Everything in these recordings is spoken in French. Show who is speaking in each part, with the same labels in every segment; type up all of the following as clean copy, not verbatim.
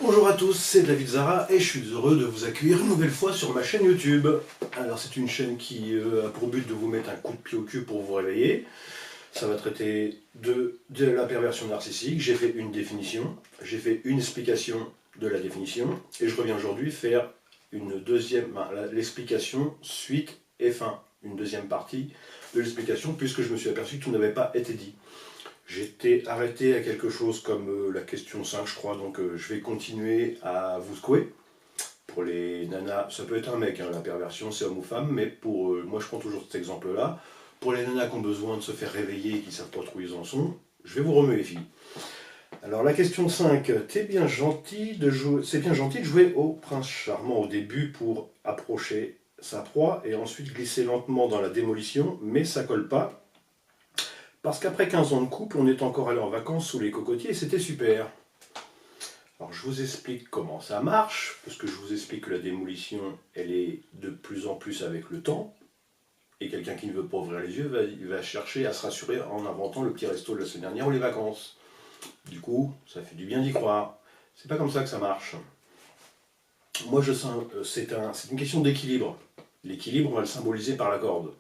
Speaker 1: Bonjour à tous, c'est David Zara et je suis heureux de vous accueillir une nouvelle fois sur ma chaîne YouTube. Alors c'est une chaîne qui a pour but de vous mettre un coup de pied au cul pour vous réveiller. Ça va traiter de la perversion narcissique. J'ai fait une définition, j'ai fait une explication de la définition et je reviens aujourd'hui faire une deuxième, l'explication suite et fin, une deuxième partie de l'explication puisque je me suis aperçu que tout n'avait pas été dit. J'étais arrêté à quelque chose comme la question 5, je crois, donc je vais continuer à vous secouer. Pour les nanas, ça peut être un mec, hein, la perversion, c'est homme ou femme, mais pour moi je prends toujours cet exemple-là. Pour les nanas qui ont besoin de se faire réveiller et qui ne savent pas trop où ils en sont, je vais vous remuer les filles. Alors la question 5, c'est bien gentil de jouer au prince charmant au début pour approcher sa proie et ensuite glisser lentement dans la démolition, mais ça colle pas. Parce qu'après 15 ans de couple, on est encore allé en vacances sous les cocotiers et c'était super. Alors je vous explique comment ça marche, parce que je vous explique que la démolition, elle est de plus en plus avec le temps. Et quelqu'un qui ne veut pas ouvrir les yeux, il va chercher à se rassurer en inventant le petit resto de la semaine dernière ou les vacances. Du coup, ça fait du bien d'y croire. C'est pas comme ça que ça marche. Moi, je sens, c'est une question d'équilibre. L'équilibre, on va le symboliser par la corde.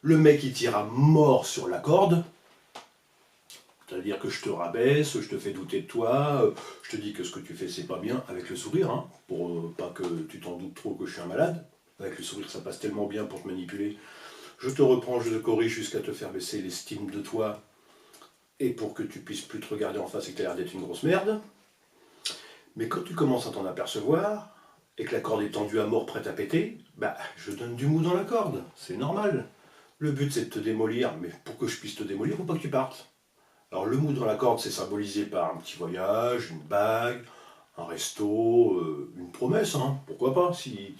Speaker 1: Le mec, il tire à mort sur la corde. C'est-à-dire que je te rabaisse, je te fais douter de toi, je te dis que ce que tu fais c'est pas bien, avec le sourire, hein, pour pas que tu t'en doutes trop que je suis un malade. Avec le sourire ça passe tellement bien pour te manipuler. Je te reprends, je te corrige jusqu'à te faire baisser l'estime de toi, et pour que tu puisses plus te regarder en face et que tu as l'air d'être une grosse merde. Mais quand tu commences à t'en apercevoir, et que la corde est tendue à mort prête à péter, bah je donne du mou dans la corde, c'est normal. Le but c'est de te démolir, mais pour que je puisse te démolir, il faut pas que tu partes. Alors le mou dans la corde, c'est symbolisé par un petit voyage, une bague, un resto, une promesse, hein, pourquoi pas, si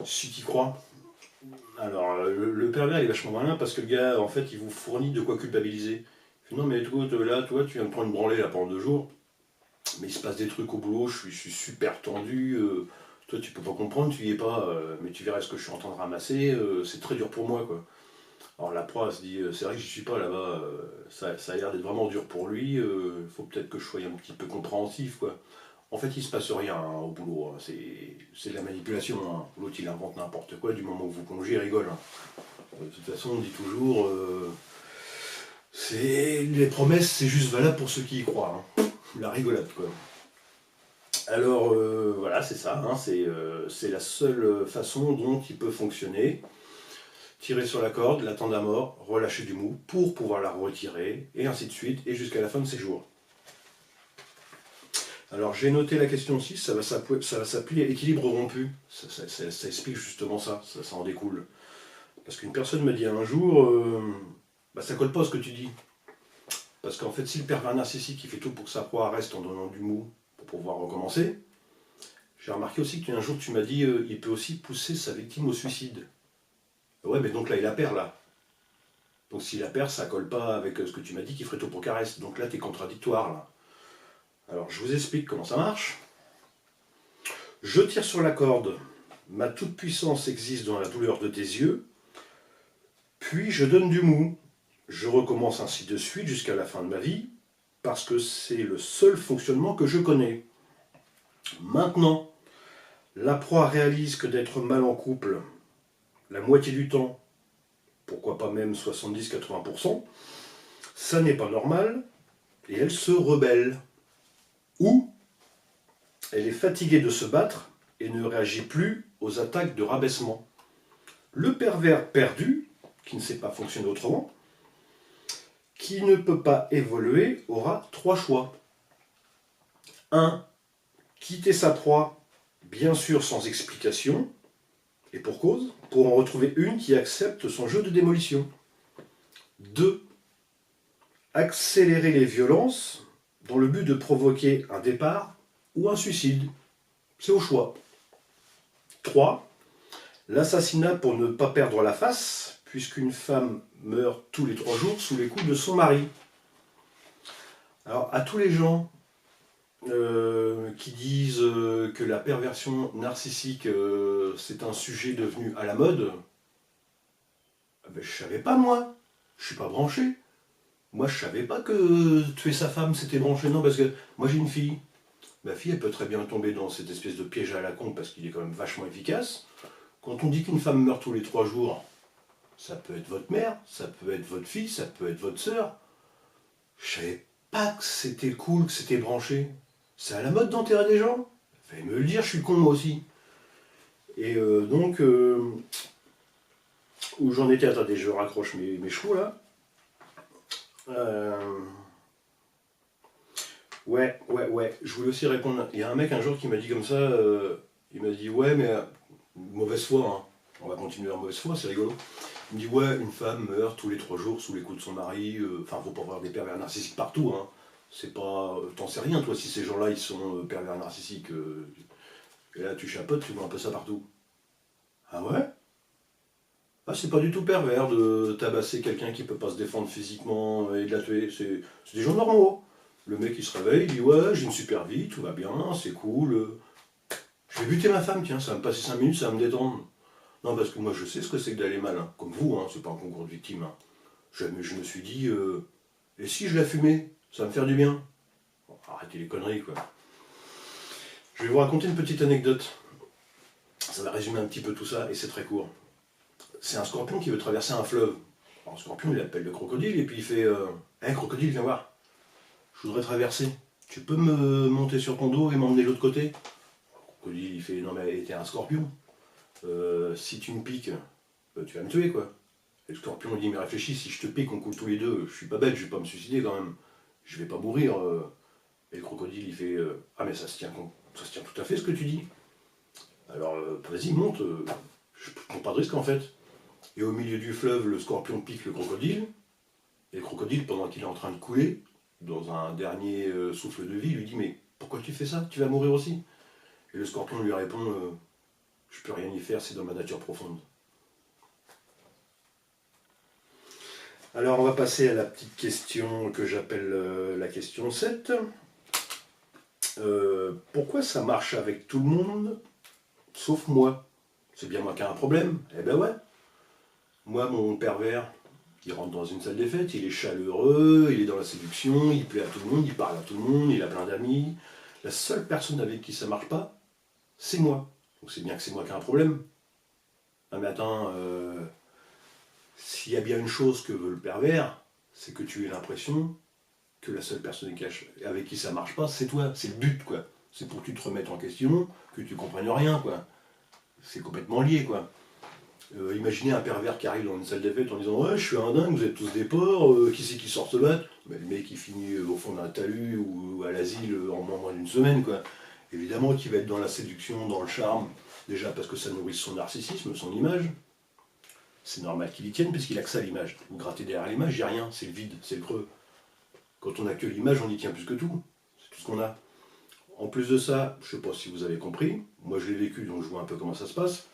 Speaker 1: tu y crois. Alors le pervers il est vachement malin parce que le gars, en fait, il vous fournit de quoi culpabiliser. Il fait, non mais toi, tu viens de prendre une branlée là pendant 2 jours, mais il se passe des trucs au boulot, je suis super tendu, toi tu peux pas comprendre, tu y es pas, mais tu verrais ce que je suis en train de ramasser, c'est très dur pour moi quoi. Alors la proie se dit, c'est vrai que je suis pas là-bas, ça a l'air d'être vraiment dur pour lui, il faut peut-être que je sois un petit peu compréhensif, quoi. En fait, il se passe rien hein, au boulot, hein. C'est de la manipulation. Hein. L'autre, il invente n'importe quoi, du moment où vous congez, il rigole. Hein. De toute façon, on dit toujours, les promesses, c'est juste valable pour ceux qui y croient. Hein. La rigolade, quoi. Alors, voilà, c'est ça, hein, c'est la seule façon dont il peut fonctionner. Tirer sur la corde, l'attendre à mort, relâcher du mou pour pouvoir la retirer, et ainsi de suite, et jusqu'à la fin de ses jours. Alors j'ai noté la question 6, ça va s'appeler équilibre rompu. Ça explique justement ça en découle. Parce qu'une personne me dit un jour, ça colle pas ce que tu dis. Parce qu'en fait, si le pervers narcissique il fait tout pour que sa proie reste en donnant du mou pour pouvoir recommencer, j'ai remarqué aussi qu'un jour tu m'as dit, il peut aussi pousser sa victime au suicide. Ouais, mais donc là, il la perd, là. Donc s'il la perd, ça colle pas avec ce que tu m'as dit qu'il ferait tout pour qu'elle reste. Donc là, tu es contradictoire, là. Alors, je vous explique comment ça marche. Je tire sur la corde. Ma toute-puissance existe dans la douleur de tes yeux. Puis, je donne du mou. Je recommence ainsi de suite jusqu'à la fin de ma vie, parce que c'est le seul fonctionnement que je connais. Maintenant, la proie réalise que d'être mal en couple, la moitié du temps, pourquoi pas même 70-80%, ça n'est pas normal, et elle se rebelle. Ou elle est fatiguée de se battre et ne réagit plus aux attaques de rabaissement. Le pervers perdu, qui ne sait pas fonctionner autrement, qui ne peut pas évoluer, aura 3 choix. 1. Quitter sa proie, bien sûr sans explication, et pour cause, pour en retrouver une qui accepte son jeu de démolition. 2. Accélérer les violences dans le but de provoquer un départ ou un suicide. C'est au choix. 3. L'assassinat pour ne pas perdre la face, puisqu'une femme meurt tous les 3 jours sous les coups de son mari. Alors, à tous les gens qui disent que la perversion narcissique, c'est un sujet devenu à la mode, je savais pas moi, je suis pas branché. Moi je savais pas que tuer sa femme c'était branché, non, parce que moi j'ai une fille. Ma fille, elle peut très bien tomber dans cette espèce de piège à la con parce qu'il est quand même vachement efficace. Quand on dit qu'une femme meurt tous les 3 jours, ça peut être votre mère, ça peut être votre fille, ça peut être votre sœur. Je savais pas que c'était cool, que c'était branché. C'est à la mode d'enterrer des gens. Fallait me le dire, je suis con moi aussi. Et donc, où j'en étais, attendez, je raccroche mes chevaux là. Euh, ouais, je voulais aussi répondre. Il y a un mec un jour qui m'a dit comme ça, il m'a dit ouais, mais mauvaise foi, hein. On va continuer en mauvaise foi, c'est rigolo. Il me dit ouais, une femme meurt tous les 3 jours sous les coups de son mari. Enfin, faut pas avoir des pervers narcissiques partout, hein. C'est pas. T'en sais rien, toi, si ces gens-là ils sont pervers narcissiques. Et là, tu chapotes, tu vois un peu ça partout. Ah ouais? Ah, c'est pas du tout pervers de tabasser quelqu'un qui peut pas se défendre physiquement et de la tuer. C'est des gens normaux. Le mec il se réveille, il dit ouais, j'ai une super vie, tout va bien, c'est cool. Je vais buter ma femme, tiens, ça va me passer 5 minutes, ça va me détendre. Non, parce que moi je sais ce que c'est que d'aller mal, hein. Comme vous, hein, c'est pas un concours de victimes, hein. Je me suis dit, et si je la fumais, ça va me faire du bien. Bon, arrêtez les conneries, quoi. Je vais vous raconter une petite anecdote. Ça va résumer un petit peu tout ça, et c'est très court. C'est un scorpion qui veut traverser un fleuve. Alors, le scorpion, il appelle le crocodile, et puis il fait, hé crocodile, viens voir, je voudrais traverser. Tu peux me monter sur ton dos et m'emmener de l'autre côté? Le crocodile, il fait, non mais t'es un scorpion. Si tu me piques, tu vas me tuer, quoi. Et le scorpion il dit mais réfléchis, si je te pique, on coule tous les deux, je suis pas bête, je vais pas me suicider quand même. Je vais pas mourir. Et le crocodile il fait ah mais ça se tient tout à fait ce que tu dis. Alors vas-y monte, je prends pas de risque en fait. Et au milieu du fleuve, le scorpion pique le crocodile, et le crocodile pendant qu'il est en train de couler, dans un dernier souffle de vie, lui dit mais pourquoi tu fais ça? Tu vas mourir aussi. Et le scorpion lui répond je peux rien y faire, c'est dans ma nature profonde. Alors on va passer à la petite question que j'appelle la question 7. Pourquoi ça marche avec tout le monde, sauf moi? C'est bien moi qui ai un problème? Eh ben ouais. Moi, mon pervers, il rentre dans une salle des fêtes, il est chaleureux, il est dans la séduction, il plaît à tout le monde, il parle à tout le monde, il a plein d'amis. La seule personne avec qui ça marche pas, c'est moi. Donc c'est bien que c'est moi qui ai un problème. Un matin, s'il y a bien une chose que veut le pervers, c'est que tu aies l'impression que la seule personne avec qui ça marche pas, c'est toi. C'est le but, quoi. C'est pour que tu te remettes en question, que tu comprennes rien, quoi. C'est complètement lié, quoi. Imaginez un pervers qui arrive dans une salle des fêtes en disant ouais, je suis un dingue, vous êtes tous des porcs, qui c'est qui sort se battre? Mais le mec il finit au fond d'un talus ou à l'asile en moins d'une semaine, quoi. Évidemment qu'il va être dans la séduction, dans le charme, déjà parce que ça nourrit son narcissisme, son image. C'est normal qu'il y tienne puisqu'il a que ça l'image. Vous grattez derrière l'image, il n'y a rien, c'est le vide, c'est le creux. Quand on n'a que l'image, on y tient plus que tout. C'est tout ce qu'on a. En plus de ça, je ne sais pas si vous avez compris, moi je l'ai vécu donc je vois un peu comment ça se passe.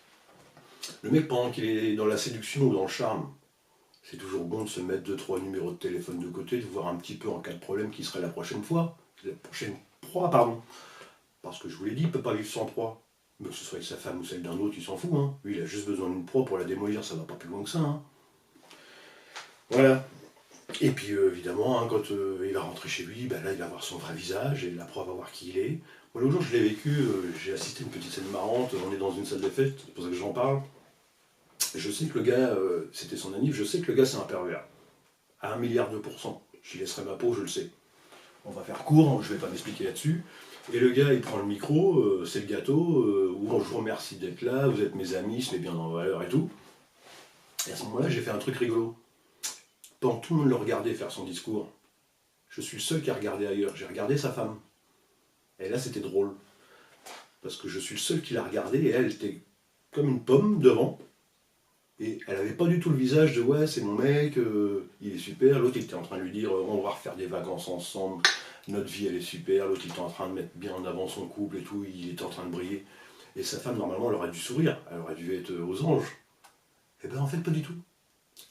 Speaker 1: Le mec, pendant qu'il est dans la séduction ou dans le charme, c'est toujours bon de se mettre 2-3 numéros de téléphone de côté, de voir un petit peu en cas de problème qui serait la prochaine fois, la prochaine proie, pardon. Parce que je vous l'ai dit, il ne peut pas vivre sans proie. Mais que ce soit avec sa femme ou celle d'un autre, il s'en fout, hein. Lui, il a juste besoin d'une proie pour la démolir, ça va pas plus loin que ça, hein. Voilà. Et puis évidemment, hein, quand il va rentrer chez lui, ben là il va voir son vrai visage et la proie va voir qui il est. Moi l'autre jour je l'ai vécu, j'ai assisté à une petite scène marrante, on est dans une salle de fête, c'est pour ça que j'en parle. Je sais que le gars, c'était son anniv, je sais que le gars c'est un pervers. À 1 milliard de %. J'y laisserai ma peau, je le sais. On va faire court, je vais pas m'expliquer là-dessus. Et le gars il prend le micro, c'est le gâteau, bon, je vous remercie d'être là, vous êtes mes amis, c'est bien en valeur et tout. Et à ce moment-là j'ai fait un truc rigolo. Pendant que tout le monde le regardait faire son discours, je suis le seul qui a regardé ailleurs. J'ai regardé sa femme. Et là, c'était drôle. Parce que je suis le seul qui l'a regardée et elle était comme une pomme devant. Et elle n'avait pas du tout le visage de ouais, c'est mon mec, il est super. L'autre, il était en train de lui dire on va refaire des vacances ensemble, notre vie, elle est super. L'autre, il était en train de mettre bien en avant son couple et tout, il était en train de briller. Et sa femme, normalement, elle aurait dû sourire. Elle aurait dû être aux anges. Et bien, en fait, pas du tout.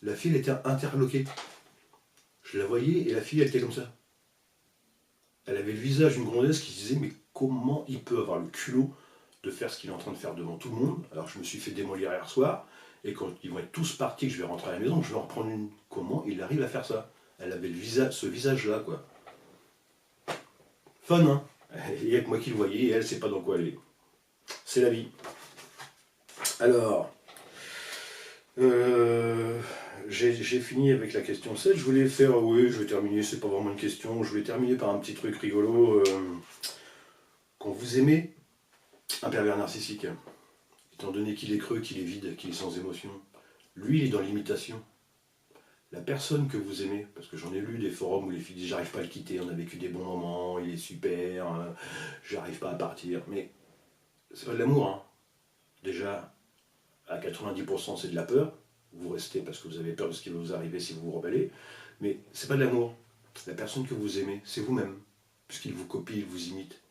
Speaker 1: La fille, elle était interloquée. Je la voyais et la fille, elle était comme ça. Elle avait le visage d'une grondesse qui disait mais comment il peut avoir le culot de faire ce qu'il est en train de faire devant tout le monde? Alors je me suis fait démolir hier soir, et quand ils vont être tous partis, que je vais rentrer à la maison, je vais en reprendre une. Comment il arrive à faire ça? Elle avait ce visage-là, quoi. Fun, hein? Il n'y a que moi qui le voyais, et elle ne sait pas dans quoi elle est. C'est la vie. Alors, j'ai fini avec la question 7. Je voulais faire, oui, je vais terminer, c'est pas vraiment une question, je vais terminer par un petit truc rigolo. Quand vous aimez un pervers narcissique, étant donné qu'il est creux, qu'il est vide, qu'il est sans émotion, lui, il est dans l'imitation. La personne que vous aimez, parce que j'en ai lu des forums où les filles disent j'arrive pas à le quitter, on a vécu des bons moments, il est super, j'arrive pas à partir. Mais c'est pas de l'amour, hein. Déjà, à 90% c'est de la peur. Vous restez parce que vous avez peur de ce qui va vous arriver si vous vous rebellez. Mais c'est pas de l'amour. La personne que vous aimez, c'est vous-même. Puisqu'il vous copie, il vous imite.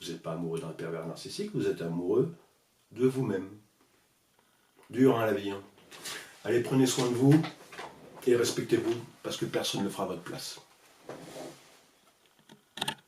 Speaker 1: Vous n'êtes pas amoureux d'un pervers narcissique, vous êtes amoureux de vous-même. Dur, hein, la vie. Hein. Allez, prenez soin de vous et respectez-vous, parce que personne ne le fera à votre place.